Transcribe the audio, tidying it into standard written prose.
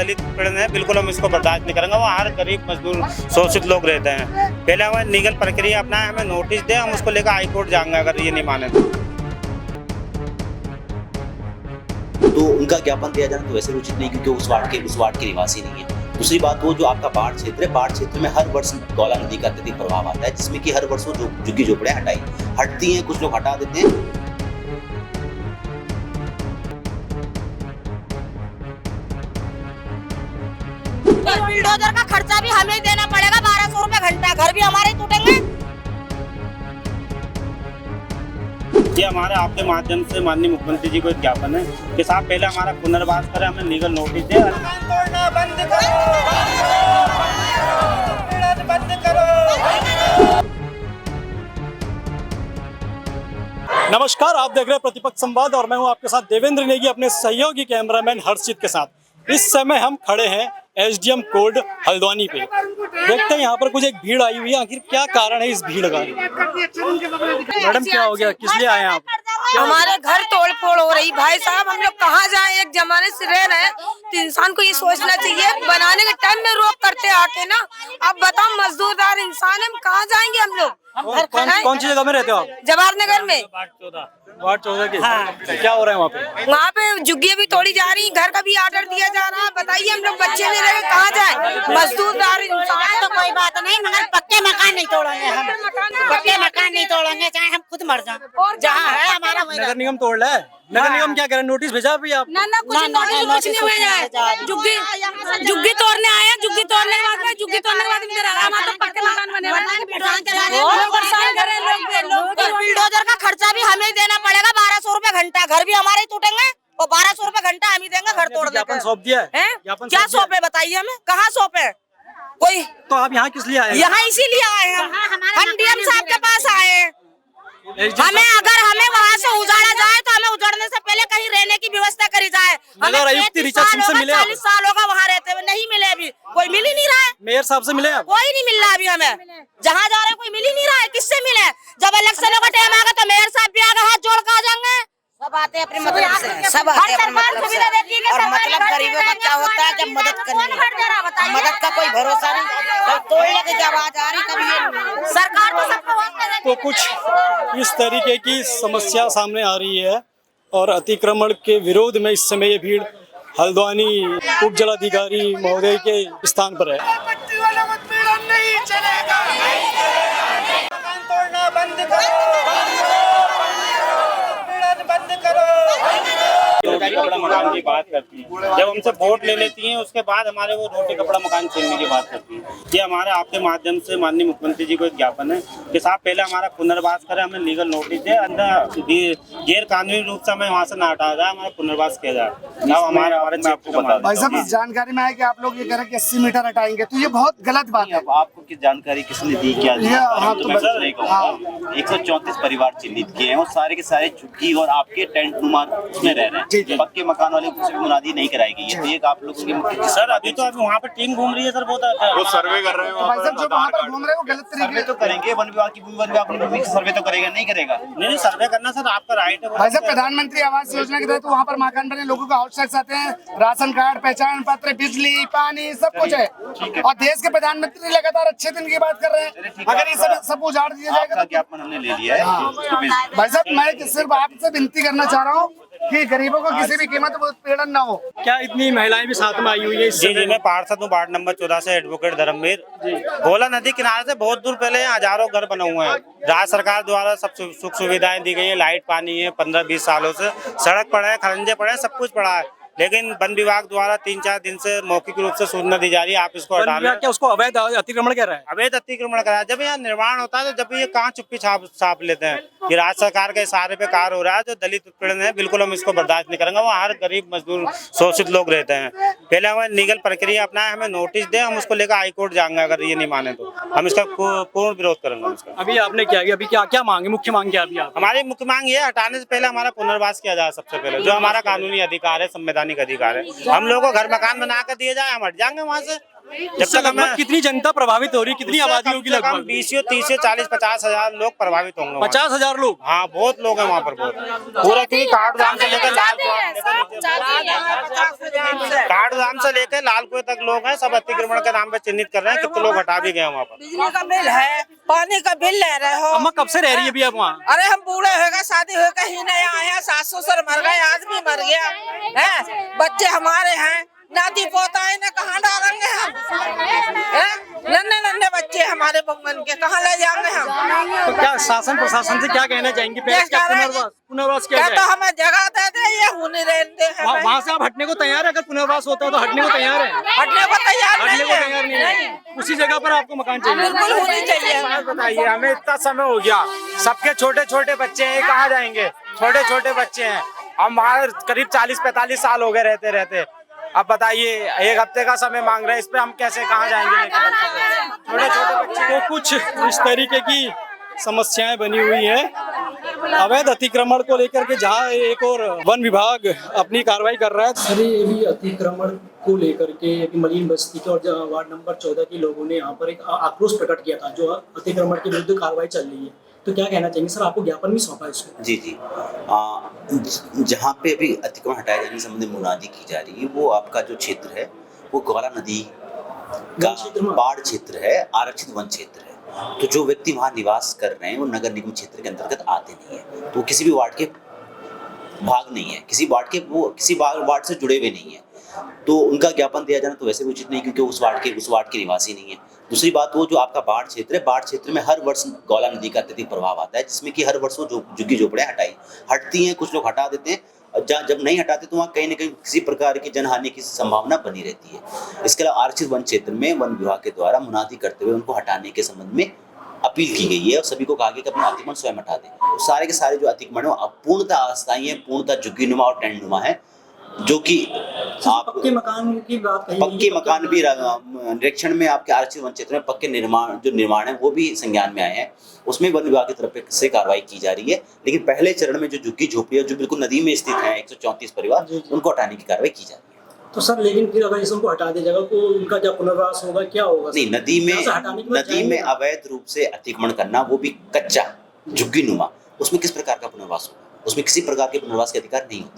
दलित उत्पीड़न है, बिल्कुल हम इसको बर्दाश्त नहीं करेंगे। वो हर गरीब मजदूर शोषित लोग रहते हैं। पहले हमें लीगल प्रक्रिया अपनाए, हमें नोटिस दे, हम उसको लेकर हाईकोर्ट जाएंगे अगर ये नहीं माने तो उनका ज्ञापन दिया जाना तो वैसे उचित नहीं, क्योंकि उस वार्ड के निवासी नहीं है। दूसरी बात, वो जो आपका बाढ़ क्षेत्र है, बाढ़ क्षेत्र में हर वर्ष गौला नदी का अत्यधिक प्रभाव आता है, जिसमें कि हर वर्ष वो झुग्गी झोपड़ियां हटती हैं, कुछ लोग हटा देते हैं। बुलडोजर का खर्चा भी हमें देना पड़ेगा, 1200 रुपए घंटा, घर भी हमारे टूटेंगे। ये हमारे आपके माध्यम से माननीय मुख्यमंत्री जी को एक ज्ञापन है कि साहब पहले हमारा पुनर्वास करें, हमें लीगल नोटिस दे। नमस्कार, आप देख रहे हैं प्रतिपक्ष संवाद और मैं हूं आपके साथ देवेंद्र नेगी अपने सहयोगी कैमरामैन हर्षित के साथ। इस समय हम खड़े हैं एसडीएम कोर्ट हल्द्वानी पे। देखते हैं यहाँ पर कुछ एक भीड़ आई हुई है, आखिर क्या कारण है इस भीड़ का। मैडम क्या हो गया, किस लिए आए हैं आप? हमारे घर तोड़ फोड़ हो रही भाई साहब, हम लोग कहाँ जाएं? एक जमाने से रह रहे हैं तो इंसान को ये सोचना चाहिए, बनाने के टाइम में रोक करते आके ना। अब बताओ, मजदूरदार इंसान है, हम कहाँ जाएंगे हम लोग? कौन सी जगह में रहते हो आप? जवाहर नगर में। वार्ड 14 के। हाँ। क्या हो रहा है वहाँ पे? वहाँ पे झुग्गियाँ भी तोड़ी जा रही, घर का भी ऑर्डर दिया जा रहा है। बताइए, हम लोग बच्चे नहीं रहे, कहाँ जाए? मजदूरदार इंसान तो कोई बात नहीं, मगर पक्के मकान नहीं तोड़ेंगे हम। पक्के मकान नहीं तोड़ेंगे, चाहे हम खुद मर जाएं। और जहाँ है हमारा नगर निगम तोड़ रहा है। नगर निगम क्या करे, नोटिस भेजा अभी आप? ना कुछ नहीं भेजा है। झुग्गी तोड़ने आए हैं, झुग्गी तोड़ने के बाद झुग्गी तोड़ने के बाद इधर हमारे पक्के मकान बने बुलडोजर का खर्चा भी हमें देना पड़ेगा, 1200 रुपए घंटा, घर भी हमारे टूटेंगे और 1200 रुपए घंटा हम ही देंगे, घर तोड़ देंगे। सौंप दिया है? क्या सौंपे बताइए हमें, कहाँ सौंपे कोई? तो आप यहाँ किस लिए आए? यहाँ इसीलिए आए हैं, हम डीएम साहब के पास आए हैं। हमें वहाँ से उजाड़ा जाए तो हमें उजाड़ने से पहले कहीं रहने की व्यवस्था करी जाए। हमें 40 साल होगा वहाँ रहते हुए, नहीं मिले अभी, कोई मिल ही नहीं रहा है। मेयर साहब से मिले आप? कोई नहीं मिल रहा अभी हमें, जहाँ जा रहे हैं कोई मिल ही नहीं रहा है। किससे मिले? जब इलेक्शनों का टाइम आएगा तो मेयर साहब भी आगे हाथ जोड़ कर आ जाएंगे। सब आते हैं अपने मतलब से, सब आते हैं अपने मतलब से। और मतलब गरीबों का क्या होता है, जब मदद करनी है, मदद का कोई भरोसा नहीं, कब तोड़ने की आवाज आ रही, कभी ये सरकार तो सबको। तो कुछ इस तरीके की समस्या सामने आ रही है और अतिक्रमण के विरोध में इस समय ये भीड़ हल्द्वानी उप जिलाधिकारी महोदय के स्थान पर है। कपड़ा मकान की बात करती है, जब हमसे वोट ले लेती हैं उसके बाद हमारे वो रोटी कपड़ा मकान छीनने की बात करती है। ये हमारे आपके माध्यम से माननीय मुख्यमंत्री जी को एक ज्ञापन है कि साहब पहले हमारा पुनर्वास करें, हमें लीगल नोटिस दे, अंदर गैर कानूनी रूप से हमें वहाँ से न हटाया जाए, हमारा पुनर्वास किया जाए। हमारे भाई साहब, इस जानकारी में है कि आप लोग ये कह रहे हैं कि 80 मीटर हटाएंगे, तो ये बहुत गलत बात है। आपको किस जानकारी किसने दी, क्या 134 परिवार चिन्हित किए हैं, वो सारे के सारे झुग्गी और आपके टेंट नुमा में रह रहे हैं। पक्के मकान वाले कुछ भी मुनादी नहीं कराई गई है, तो ये आप लोगों की सर अभी तो वहाँ पे टीम घूम रही है सर, वो सर्वे कर रहे हो। भाई साहब, जो वहाँ पर घूम रहे हो गलत तरीके तो करेंगे, वन विभाग की भूमि सर्वे तो करेगा, नहीं करेगा? नहीं, सर्वे करना सर आपका राइट है। भाई साहब, प्रधानमंत्री आवास योजना के तहत वहाँ पर मकान बने, लोगों का हाउस टैक्स आते हैं, राशन कार्ड, पहचान पत्र, बिजली, पानी, सब कुछ है। और देश के प्रधानमंत्री लगातार अच्छे दिन की बात कर रहे हैं, अगर ये सब उजाड़ दिया जाएगा। ज्ञापन हमने ले लिया है। भाई साहब, मैं सिर्फ आपसे विनती करना चाह रहा हूँ कि गरीबों को किसी भी कीमत पर उत्पीड़न न हो। क्या इतनी महिलाएं भी साथ में आई हुई है? जी, मैं पार्षद हूँ वार्ड नंबर 14 से, एडवोकेट धर्मवीर। भोला नदी किनारे से बहुत दूर पहले हजारों घर बने हुए हैं। राज्य सरकार द्वारा सब सुख सुविधाएं दी गई है, लाइट पानी है, 15-20 सालों से सड़क पड़ा है, खरंजे पड़े हैं, सब कुछ पड़ा है, लेकिन वन विभाग द्वारा 3-4 दिन से मौखिक रूप से सूचना दी जा रही है आप इसको हटा लें। क्या उसको अवैध अतिक्रमण कह रहा है? अवैध अतिक्रमण करा है। जब यहाँ निर्माण होता है तो जब ये कहाँ चुप्पी छाप लेते हैं। ये राज्य सरकार के इशारे पे कार्य हो रहा है, जो दलित उत्पीड़न है, बिल्कुल हम इसको बर्दाश्त नहीं करेंगे। वो हर गरीब मजदूर शोषित लोग रहते हैं। पहले हमें लीगल प्रक्रिया अपनाए, हमें नोटिस दे, हम उसको लेकर हाईकोर्ट जाएंगे अगर ये नहीं माने तो हम इसका पूर्ण विरोध करेंगे। इसका अभी आपने क्या किया? अभी क्या मांगे, मुख्य मांग क्या? अभी हमारी मुख्य मांग ये हटाने से पहले हमारा पुनर्वास किया जाए, सबसे पहले जो हमारा कानूनी अधिकार है, संवैधानिक अधिकार है। हम लोगों को घर मकान बना कर दिए जाए, हम हट जाएंगे वहाँ से। जब इससे तक हमें लगभग कितनी जनता प्रभावित हो रही, कितनी आबादी होगी लगभग? 20 30 से 40 50 हजार लोग प्रभावित होंगे वहाँ। 50,000 लोग। हाँ बहुत लोग हैं वहाँ पर, बहुत पूरा, क्योंकि काठगोदाम से लेकर काठगोदाम से लेकर लाल कुएं तक लोग हैं, सब अतिक्रमण के नाम पे चिन्हित कर रहे हैं, कितने लोग हटा भी गए वहाँ पर। बिजली का बिल है, पानी का बिल ले रहे हो। अम्मा कब से रह रही है अभी आप वहाँ? अरे हम बूढ़े हो गए, शादी होकर ही नहीं आए हैं, सास ससुर मर गए, आदमी मर गया है, बच्चे हमारे हैं, नाती पोता इन्हें कहाँ डालेंगे हम? नन्हे नन्हे बच्चे हमारे बंगन के, कहाँ ले जाएंगे हम? तो क्या शासन प्रशासन से क्या कहना चाहेंगे? पहले क्या पुनर्वास किया क्या जाए? तो हमें जगह दे दे, ये होने रहते हैं। वहाँ से आप हटने को तैयार है? अगर पुनर्वास होता है तो हटने को तैयार है? हटने को तैयार हटने को नहीं तैयार नहीं है। है, उसी जगह पर आपको मकान चाहिए। बिल्कुल होनी चाहिए। बताइए, हमें इतना समय हो गया, सबके छोटे छोटे बच्चे हैं, कहाँ जाएंगे? छोटे छोटे बच्चे हैं, हम वहाँ करीब 40-45 साल हो गए रहते रहते। अब बताइए, एक हफ्ते का समय मांग रहे हैं, इस पे हम कैसे कहाँ जाएंगे लेकर बच्चों को? छोटे छोटे बच्चे। तो कुछ इस तरीके की समस्याएं बनी हुई है अवैध अतिक्रमण को लेकर के, जहां एक और वन विभाग अपनी कार्रवाई कर रहा है। सर ये भी अतिक्रमण को लेकर के मलिन बस्ती के और वार्ड नंबर 14 के लोगों ने यहाँ पर एक आक्रोश प्रकट किया था, जो अतिक्रमण के विरुद्ध कार्रवाई चल रही है, तो क्या कहना चाहेंगे सर? आपको ज्ञापन भी सौंपा है इसमें? जी जी, जहाँ पे अभी अतिक्रमण हटाए जाने संबंधी मुनादी की जा रही है, वो आपका जो क्षेत्र है वो गौला नदी का बाढ़ क्षेत्र है, आरक्षित वन क्षेत्र है। तो जो व्यक्ति वहाँ निवास कर रहे हैं वो नगर निगम क्षेत्र के अंतर्गत आते नहीं है, तो किसी भी वार्ड के भाग नहीं है, किसी वार्ड से जुड़े हुए नहीं है, तो उनका ज्ञापन दिया जाना तो वैसे भी उचित नहीं, क्योंकि उस वार्ड के निवासी नहीं है। दूसरी बात, वो जो आपका बाढ़ क्षेत्र है, बाढ़ क्षेत्र में हर वर्ष गौला नदी का अत्यधिक प्रभाव आता है, जिसमें कि हर वर्ष वो झुग्गी झोपड़ियाँ हटती हैं, कुछ लोग हटा देते हैं, और जब नहीं हटाते तो वहाँ कहीं ना कहीं किसी प्रकार की जनहानि की संभावना बनी रहती है। इसके अलावा आरक्षित वन क्षेत्र में वन विभाग के द्वारा मुनादी करते हुए उनको हटाने के संबंध में अपील की गई है, और सभी को कहा गया कि अपना अतिक्रमण स्वयं हटा दें। तो सारे के सारे जो अतिक्रमण है पूर्णतः अस्थायी है, पूर्णतः झुग्गीनुमा और टेंटनुमा है, जो कि आप पक्के मकान की बात कही, पक्के मकान भी निरीक्षण में आपके आरक्षित वन क्षेत्र में पक्के निर्माण है वो भी संज्ञान में आए हैं, उसमें वन विभाग की तरफ से कार्रवाई की जा रही है। लेकिन पहले चरण में जो झुग्गी झोपड़ियां जो बिल्कुल नदी में स्थित हैं 134 परिवार, उनको हटाने की कार्रवाई की जा रही है। तो सर लेकिन फिर अगर इसको हटा दिया जाएगा तो उनका क्या पुनर्वास होगा, क्या होगा? नहीं, नदी में अवैध रूप से अतिक्रमण करना, वो भी कच्चा झुग्गीनुमा, उसमें किस प्रकार का पुनर्वास होगा? उसमें किसी प्रकार के पुनर्वास के अधिकार नहीं होते।